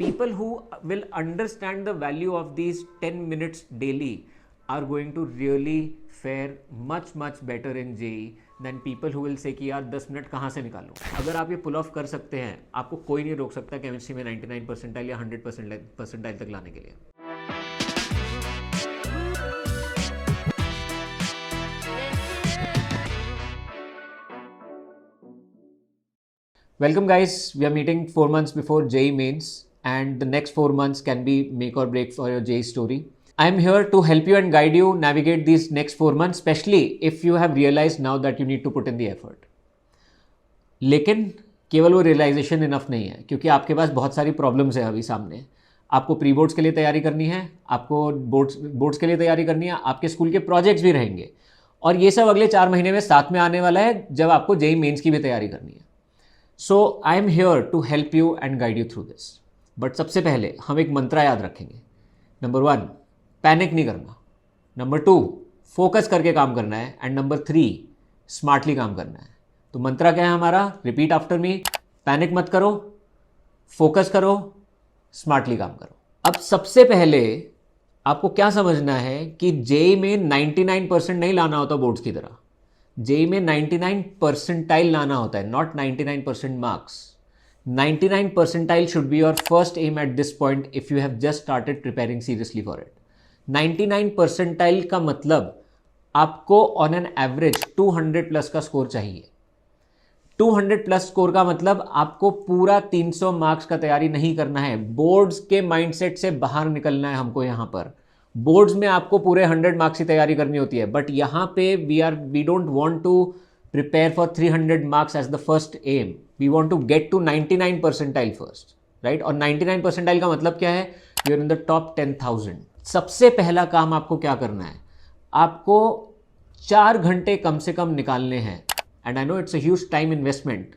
People who will understand the value of these 10 minutes daily are going to really fare much better in JEE than people who will say कि यार 10 minute कहाँ से निकालूं। अगर आप ये पुल of कर सकते हैं, आपको कोई नहीं रोक सकता केमिस्ट्री में 99 परसेंटाइल या 100 परसेंटाइल तक लाने के लिए। Welcome guys, we are meeting 4 months before JEE mains and the next 4 months can be make or break for your JEE story. I am here to help you and guide you navigate these next 4 months, especially if you have realized now that you need to put in the effort. लेकिन केवल वो realisation enough नहीं है, क्योंकि आपके पास बहुत सारी problems है अभी सामने। आपको प्री बोर्ड्स के लिए तैयारी करनी है, आपको बोर्ड्स के लिए तैयारी करनी है, आपके स्कूल के प्रोजेक्ट्स भी रहेंगे और ये सब अगले 4 महीने में साथ में आने वाला है जब आपको JEE मेंस की भी तैयारी करनी है। So I am here to help you and guide you through this. But सबसे पहले हम एक मंत्रा याद रखेंगे। नंबर 1, पैनिक नहीं करना। नंबर 2, फोकस करके काम करना है। एंड नंबर 3, स्मार्टली काम करना है। तो मंत्रा क्या है हमारा? Repeat after me. पैनिक मत करो, फोकस करो, स्मार्टली काम करो। अब सबसे पहले आपको क्या समझना है कि JEE में 99% नहीं लाना होता बोर्ड्स की तरह। JEE में 99 परसेंटाइल लाना होता है, not 99% marks. 99 percentile should be your first aim at this point if you have just started preparing seriously for it. 99 percentile का मतलब आपको ऑन एन एवरेज 200 प्लस का स्कोर चाहिए। 200 प्लस स्कोर का मतलब आपको पूरा 300 मार्क्स का तैयारी नहीं करना है। बोर्ड्स के माइंडसेट से बाहर निकलना है हमको। यहाँ पर बोर्ड्स में आपको पूरे 100 मार्क्स की तैयारी करनी होती है, बट यहाँ पे we don't want to prepare for 300 marks as the first aim. We want to get to 99 percentile first, right? और 99 परसेंटाइल का मतलब क्या है? You are in the top 10,000। सबसे पहला काम आपको क्या करना है? आपको 4 घंटे कम से कम निकालने हैं। And I know it's a huge time investment,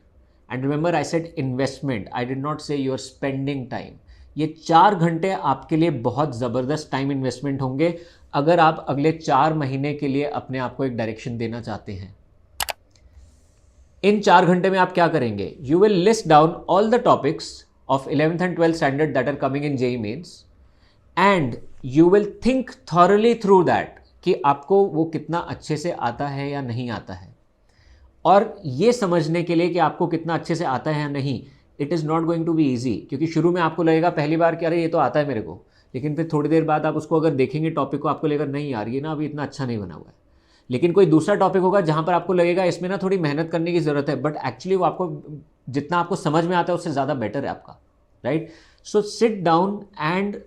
and remember I said investment, I did not से यू आर स्पेंडिंग टाइम। ये 4 घंटे आपके लिए बहुत ज़बरदस्त टाइम इन्वेस्टमेंट होंगे अगर आप अगले 4 महीने के लिए अपने आप को एक डायरेक्शन देना चाहते हैं। इन 4 घंटे में आप क्या करेंगे? You will list down all the topics of 11th and 12th standard that are coming in JEE mains and you will think thoroughly through that कि आपको वो कितना अच्छे से आता है या नहीं आता है। और ये समझने के लिए कि आपको कितना अच्छे से आता है या नहीं, it is not going to be easy, क्योंकि शुरू में आपको लगेगा पहली बार कि अरे ये तो आता है मेरे को, लेकिन फिर थोड़ी देर बाद आप उसको अगर देखेंगे टॉपिक को, आपको लगेगा नहीं यार ये ना अभी इतना अच्छा नहीं बना हुआ है। लेकिन कोई दूसरा टॉपिक होगा जहाँ पर आपको लगेगा इसमें ना थोड़ी मेहनत करने की ज़रूरत है, बट एक्चुअली वो आपको जितना आपको समझ में आता है उससे ज़्यादा बेटर है आपका, right? So sit down and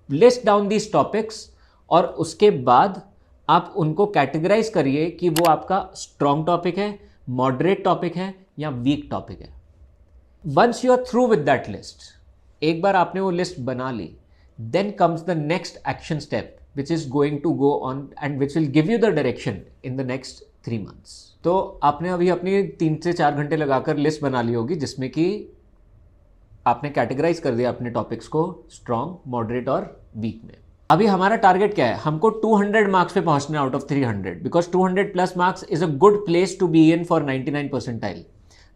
list down these topics और उसके बाद आप उनको कैटेगराइज करिए कि वो आपका स्ट्रॉन्ग टॉपिक है, मॉडरेट टॉपिक है या वीक टॉपिक है। Once you are through with that list, एक बार आपने वो लिस्ट बना ली, then comes the next action step which is going to go on and which will give you the direction in the next 3 months. तो आपने अभी अपनी 3 से 4 घंटे लगाकर लिस्ट बना ली होगी जिसमें कि आपने कैटेगराइज कर दिया अपने टॉपिक्स को स्ट्रॉन्ग, मॉडरेट और वीक में। अभी हमारा टारगेट क्या है? हमको 200 मार्क्स पे पहुंचना out of 300, because 200 plus marks is a good place to be in for 99 percentile.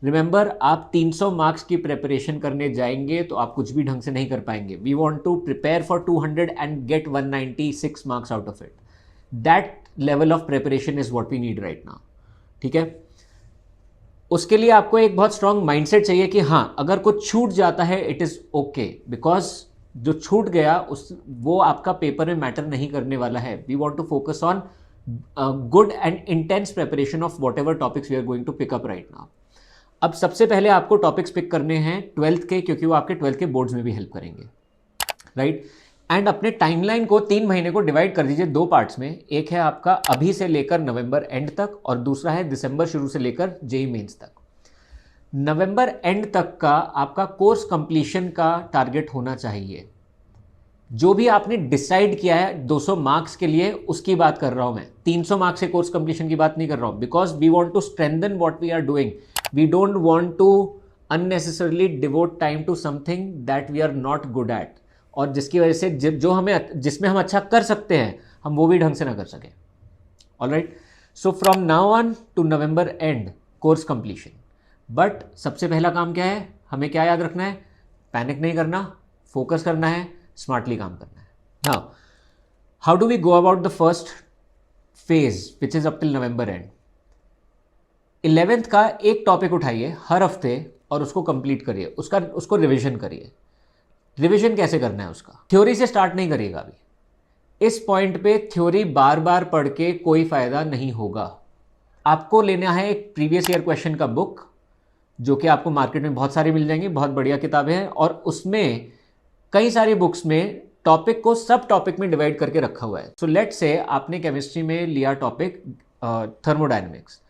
Remember, आप 300 मार्क्स की प्रिपरेशन करने जाएंगे तो आप कुछ भी ढंग से नहीं कर पाएंगे। We want to prepare for 200 and get 196 marks out of it. That level of preparation is what we need right now, ठीक है? उसके लिए आपको एक बहुत स्ट्रांग माइंडसेट चाहिए कि हाँ, अगर कुछ छूट जाता है इट इज़ ओके, बिकॉज जो छूट गया वो आपका पेपर में मैटर नहीं करने वाला है। We want to focus on good and intense preparation of whatever topics we are going to pick up right now. अब सबसे पहले आपको टॉपिक्स पिक करने हैं 12th के, क्योंकि वो आपके 12th के बोर्ड्स में भी हेल्प करेंगे, राइट? एंड अपने टाइमलाइन को 3 महीने को डिवाइड कर दीजिए 2 पार्ट्स में। एक है आपका अभी से लेकर नवंबर एंड तक और दूसरा है दिसंबर शुरू से लेकर JEE मेंस तक। नवंबर एंड तक का आपका कोर्स कंप्लीशन का टारगेट होना चाहिए। जो भी आपने डिसाइड किया है 200 मार्क्स के लिए, उसकी बात कर रहा हूं मैं। 300 मार्क्स के कोर्स कंप्लीशन की बात नहीं कर रहा हूं, because we want to strengthen what we are doing. We don't want to unnecessarily devote time to something that we are not good at, और जिसकी वजह से जिसमें हम अच्छा कर सकते हैं हम वो भी ढंग से ना कर सकें। Alright, so from now on to November and course completion. But सबसे पहला काम क्या है? हमें क्या याद रखना है? पैनिक नहीं करना, फोकस करना है, स्मार्टली काम करना है. Now how do we go about the first phase which is up till November end. 11th का एक टॉपिक उठाइए हर हफ्ते और उसको कंप्लीट करिए, उसको रिवीजन करिए. रिवीजन कैसे करना है उसका? थ्योरी से स्टार्ट नहीं करिएगा अभी. इस पॉइंट पे थ्योरी बार बार पढ़ के कोई फायदा नहीं होगा. आपको लेना है एक प्रीवियस ईयर क्वेश्चन का बुक, जो कि आपको मार्केट में बहुत सारी मिल जाएंगी, बहुत बढ़िया किताबें हैं, और उसमें कई सारी बुक्स में टॉपिक को सब टॉपिक में डिवाइड करके रखा हुआ है. सो लेट्स से आपने केमिस्ट्री में लिया टॉपिक थर्मोडायनेमिक्स.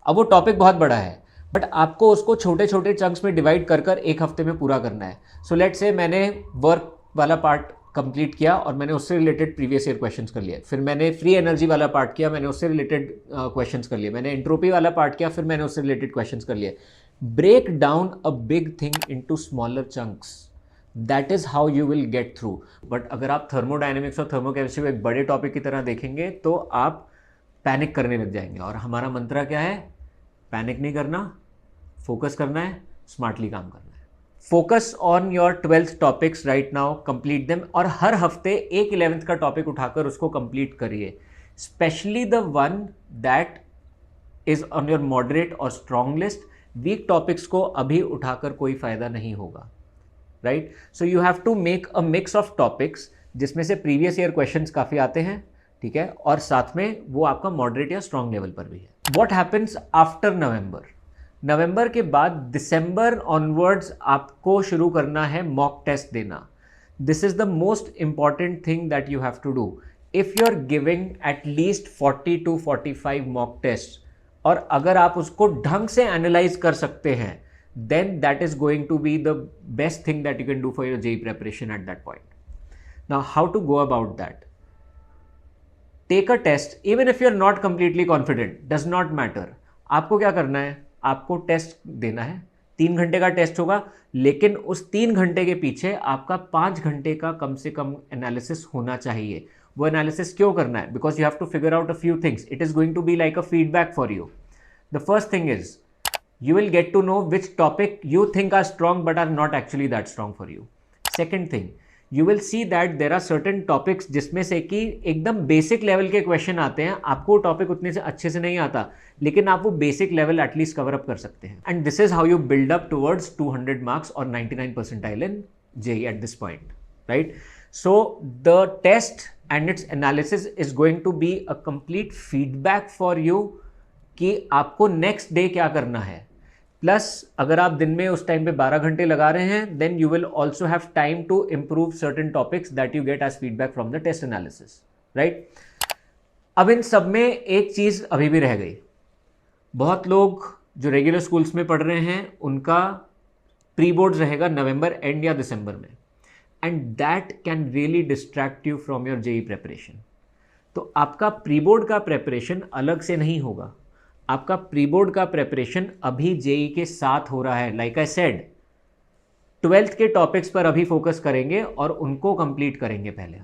अब वो टॉपिक बहुत बड़ा है, बट आपको उसको छोटे छोटे चंक्स में डिवाइड कर कर एक हफ्ते में पूरा करना है. सो लेट्स से मैंने वर्क वाला पार्ट कंप्लीट किया और मैंने उससे रिलेटेड प्रीवियस ईयर क्वेश्चंस कर लिए. फिर मैंने फ्री एनर्जी वाला पार्ट किया, मैंने उससे रिलेटेड क्वेश्चंस कर लिए. मैंने एंट्रोपी वाला पार्ट किया, फिर मैंने उससे रिलेटेड क्वेश्चंस कर लिए. Break down a big thing into smaller chunks. That is how you will get through. But अगर आप थर्मोडायनेमिक्स और थर्मोकेमिस्ट्री को एक बड़े टॉपिक की तरह देखेंगे तो आप पैनिक करने लग जाएंगे. और हमारा मंत्र क्या है? पैनिक नहीं करना, फोकस करना है, स्मार्टली काम करना है. Focus on your 12th topics right now, complete them. और हर हफ्ते एक 11th का टॉपिक उठाकर उसको कंप्लीट करिए. Specially the one that is on your moderate और स्ट्रॉन्ग लिस्ट. वीक टॉपिक्स को अभी उठाकर कोई फायदा नहीं होगा. Right? So you have to make a mix of topics जिसमें से प्रीवियस ईयर क्वेश्चंस काफ़ी आते हैं, ठीक है, और साथ में वो आपका मॉडरेट या स्ट्रॉन्ग लेवल पर भी है. What happens after November? नवंबर के बाद दिसंबर ऑनवर्ड्स आपको शुरू करना है मॉक टेस्ट देना. This is the most important thing that you have to do. If you are giving at least 40 to 45 mock test, और अगर आप उसको ढंग से एनालाइज कर सकते हैं, then that is going to be the best thing that you can do for your JEE preparation at that point. Now, how to go about that? Take a test, even if you're not completely confident, does not matter. आपको क्या करना है? आपको test देना है. 3 घंटे का test होगा, लेकिन उस 3 घंटे के पीछे आपका 5 घंटे का कम से कम एनालिसिस होना चाहिए. वो एनालिसिस क्यों करना है? Because you have to figure out a few things. It is going to be like a feedback for you. The first thing is you will get to know which topic you think are strong but are not actually that strong for you. Second thing, you will see that there are certain topics जिसमें से कि एकदम basic level के question आते हैं. आपको topic उतने से अच्छे से नहीं आता, लेकिन आप वो basic level at least cover up कर सकते हैं. And this is how you build up towards 200 marks और 99 percentile in JEE at this point, right? So the test and its analysis is going to be a complete feedback for you कि आपको next day क्या करना है. Plus अगर आप दिन में उस टाइम पे 12 घंटे लगा रहे हैं, then you will also have time to improve certain topics that you get as feedback from the test analysis. Right? अब इन सब में एक चीज़ अभी भी रह गई. बहुत लोग जो रेगुलर स्कूल्स में पढ़ रहे हैं उनका प्री बोर्ड्स रहेगा नवंबर एंड या दिसंबर में, and that can really distract you from your JEE preparation. तो आपका प्री बोर्ड का प्रेपरेशन अलग से नहीं होगा. आपका प्री बोर्ड का प्रेपरेशन अभी JEE के साथ हो रहा है. लाइक आई सेड, 12th के टॉपिक्स पर अभी फोकस करेंगे और उनको कंप्लीट करेंगे पहले,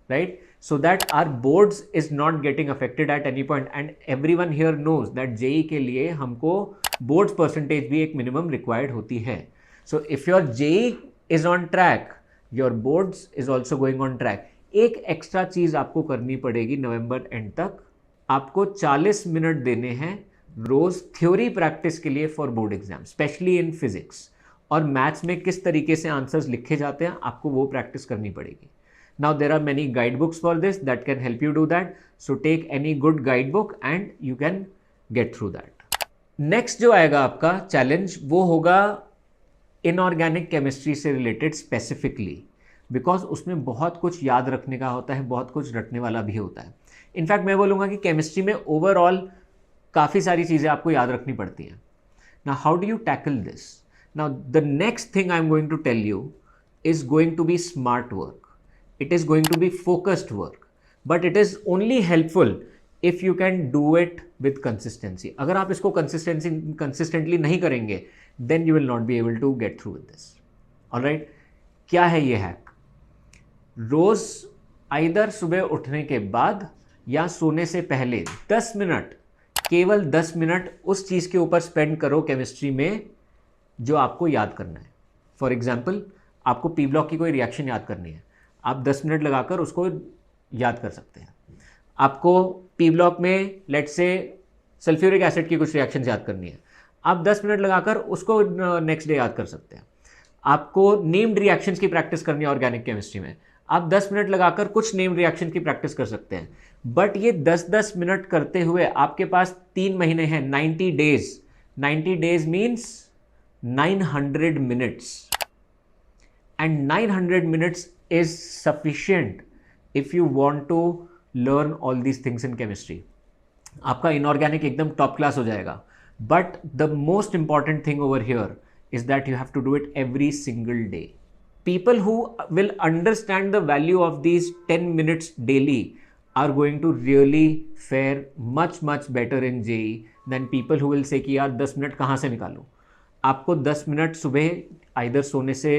right? So that our boards is not getting affected at any point. And everyone here knows that JEE के लिए हमको बोर्ड्स परसेंटेज भी एक मिनिमम रिक्वायर्ड होती है. So if your JEE is on track, your boards is also going on track. एक extra चीज आपको करनी पड़ेगी नवंबर एंड तक. आपको 40 मिनट देने हैं रोज थ्योरी प्रैक्टिस के लिए for board exam, specially in physics. और मैथ्स में किस तरीके से आंसर्स लिखे जाते हैं आपको वो प्रैक्टिस करनी पड़ेगी. Now there are many guide books for this that can help you do that. So take any good guide book and you can get through that. Next जो आएगा आपका चैलेंज वो होगा इनऑर्गेनिक केमिस्ट्री से related specifically, because उसमें बहुत कुछ याद रखने का होता है, बहुत कुछ रटने वाला भी होता है. इनफैक्ट मैं बोलूँगा कि केमिस्ट्री में ओवरऑल काफ़ी सारी चीज़ें आपको याद रखनी पड़ती हैं. Now how do you tackle this? Now the next thing I am going to tell you is going to be smart work. It is going to be focused work, but it is only helpful if you can do it with consistency. अगर आप इसको consistently नहीं करेंगे, then you will not be able to get through with this. Alright? क्या है ये hack? रोज़ either सुबह उठने के बाद या सोने से पहले 10 मिनट, केवल 10 मिनट उस चीज़ के ऊपर स्पेंड करो केमिस्ट्री में जो आपको याद करना है. फॉर एग्जाम्पल, आपको पी ब्लॉक की कोई रिएक्शन याद करनी है, आप 10 मिनट लगाकर उसको याद कर सकते हैं। आपको पी ब्लॉक में लेट्स से सल्फ्यूरिक एसिड की कुछ रिएक्शन याद करनी है, आप 10 मिनट लगाकर उसको नेक्स्ट डे याद कर सकते हैं। आपको नेम्ड रिएक्शंस की प्रैक्टिस करनी है ऑर्गेनिक केमिस्ट्री में, आप 10 मिनट लगाकर कुछ नेम्ड रिएक्शन की प्रैक्टिस कर सकते हैं। बट ये 10-10 मिनट करते हुए आपके पास 3 महीने हैं, 90 days. 90 days means 900 minutes, and 900 minutes is sufficient if you want to learn all these things in chemistry. आपका इनऑर्गेनिक एकदम टॉप क्लास हो जाएगा। But the most important thing over here is that you have to do it every single day. People who will understand the value of these 10 minutes daily are going to really fare much better in JEE than people who will say कि यार 10 minute कहाँ से निकालूं। आपको 10 minute सुबह either सोने से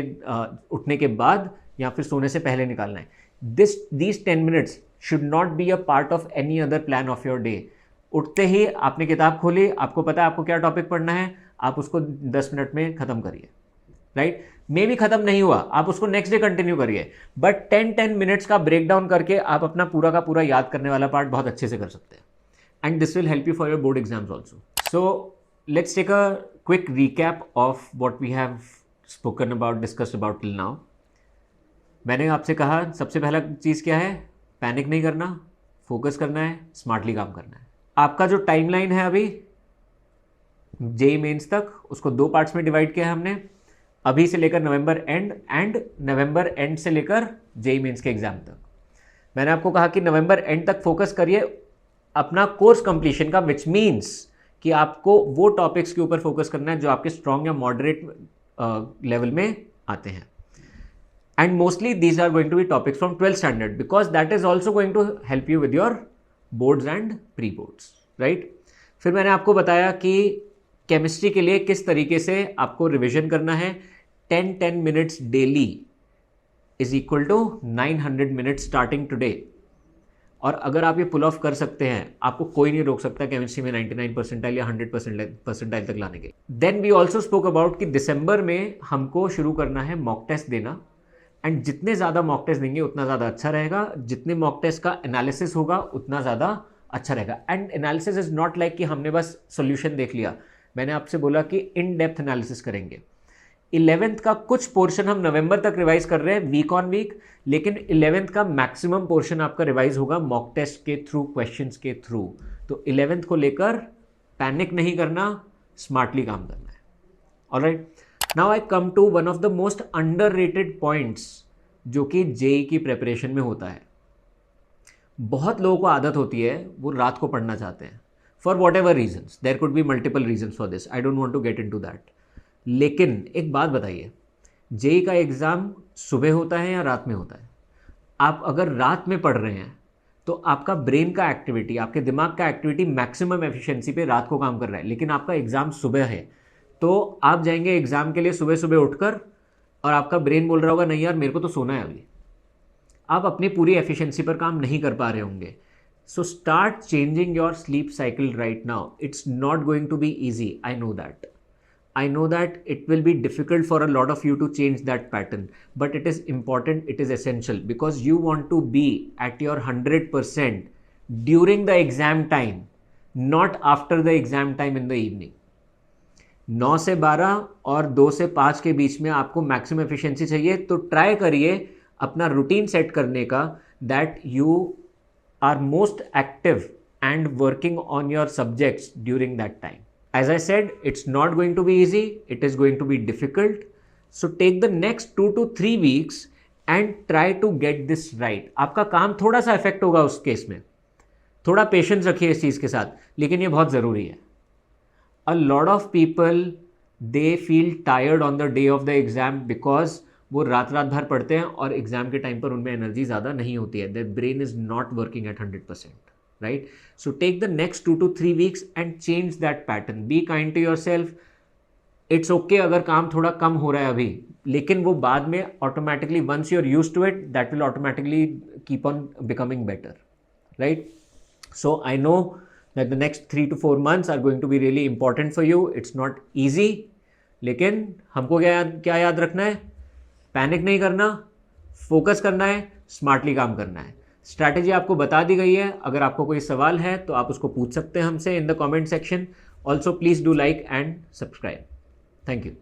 उठने के बाद या फिर सोने से पहले निकालना है। These 10 minutes should not be a part of any other plan of your day. उठते ही आपने किताब खोली, आपको पता है आपको क्या टॉपिक पढ़ना है, आप उसको 10 मिनट में ख़त्म करिए, राइट। मे भी ख़त्म नहीं हुआ, आप उसको नेक्स्ट डे कंटिन्यू करिए, बट 10 मिनट्स का ब्रेक डाउन करके आप अपना पूरा का पूरा याद करने वाला पार्ट बहुत अच्छे से कर सकते हैं। And this will help you for your board exams also. So let's take a quick recap of what we have spoken about, discussed about till now. मैंने आपसे कहा सबसे पहला चीज़ क्या है, पैनिक नहीं करना, फोकस करना है, स्मार्टली काम करना है। आपका जो टाइमलाइन है अभी जेई मेंस तक, उसको 2 पार्ट्स में डिवाइड किया है हमने, अभी से लेकर नवंबर एंड नवंबर एंड से लेकर जेई मेंस के एग्जाम तक। मैंने आपको कहा कि नवंबर एंड तक फोकस करिए अपना कोर्स कंप्लीशन का, विच मीन्स कि आपको वो टॉपिक्स के ऊपर फोकस करना है जो आपके स्ट्रॉन्ग या मॉडरेट लेवल में आते हैं। And mostly these are going to be topics from 12th standard, because that is also going to help you with your boards and pre boards, right. फिर मैंने आपको बताया कि केमिस्ट्री के लिए किस तरीके से आपको रिवीजन करना है। 10 minutes daily is equal to 900 minutes starting today. और अगर आप ये पुल ऑफ कर सकते हैं, आपको कोई नहीं रोक सकता केमिस्ट्री में 99 परसेंटाइल या 100 परसेंटाइल तक लाने के। Then we also spoke about कि दिसंबर में हमको शुरू करना है मॉक टेस्ट देना, एंड जितने ज़्यादा मॉक टेस्ट देंगे उतना ज़्यादा अच्छा रहेगा, जितने मॉक टेस्ट का एनालिसिस होगा उतना ज़्यादा अच्छा रहेगा। And analysis is not like कि हमने बस सोल्यूशन देख लिया, मैंने आपसे बोला कि इन डेप्थ एनालिसिस करेंगे। 11th का कुछ पोर्शन हम नवंबर तक रिवाइज कर रहे हैं वीक ऑन वीक, लेकिन 11th का मैक्सिमम पोर्शन आपका रिवाइज होगा मॉक टेस्ट के थ्रू, क्वेश्चंस के थ्रू। तो 11th को लेकर पैनिक नहीं करना, स्मार्टली काम करना है। Alright, now I come to one of the most underrated points जो कि जेई की प्रिपरेशन में होता है। बहुत लोगों को आदत होती है वो रात को पढ़ना चाहते हैं, for whatever reasons, there could be multiple reasons for this, I don't want to get into that. लेकिन एक बात बताइए, जेई का एग्ज़ाम सुबह होता है या रात में होता है? आप अगर रात में पढ़ रहे हैं तो आपका ब्रेन का एक्टिविटी, आपके दिमाग का एक्टिविटी मैक्सिमम एफिशिएंसी पे रात को काम कर रहा है, लेकिन आपका एग्ज़ाम सुबह है, तो आप जाएंगे एग्ज़ाम के लिए सुबह सुबह उठकर और आपका ब्रेन बोल रहा होगा नहीं यार मेरे को तो सोना है अभी। आप अपनी पूरी एफिशिएंसी पर काम नहीं कर पा रहे होंगे। So start changing your sleep cycle right now. It's not going to be easy. I know that. I know that it will be difficult for a lot of you to change that pattern, but it is important, it is essential, because you want to be at your 100% during the exam time, not after the exam time in the evening. 9 से 12 और 2 से 5 के बीच में आपको maximum efficiency चाहिए, तो try करिए अपना रूटीन सेट करने का, that you are most active and working on your subjects during that time. As I said, it's not going to be easy, it is going to be difficult. So take the next 2 to 3 weeks and try to get this right. आपका काम थोड़ा सा effect होगा उस case में, थोड़ा patience रखिए इस चीज़ के साथ, लेकिन ये बहुत ज़रूरी है। A lot of people, they feel tired on the day of the exam because वो रात भर पढ़ते हैं और एग्जाम के टाइम पर उनमें एनर्जी ज़्यादा नहीं होती है, their brain is not working at 100%, right. So take the next 2 to 3 weeks and change that pattern, be kind to yourself. It's okay अगर काम थोड़ा कम हो रहा है अभी, लेकिन वो बाद में automatically, once you are used to it, that will automatically keep on becoming better, right. So I know that the next 3 to 4 months are going to be really important for you. It's not easy, लेकिन हमको क्या याद रखना है, panic नहीं करना, focus करना है, स्मार्टली काम करना है। स्ट्रैटेजी आपको बता दी गई है। अगर आपको कोई सवाल है तो आप उसको पूछ सकते हैं हमसे in the comment section. Also please do like and subscribe. Thank you.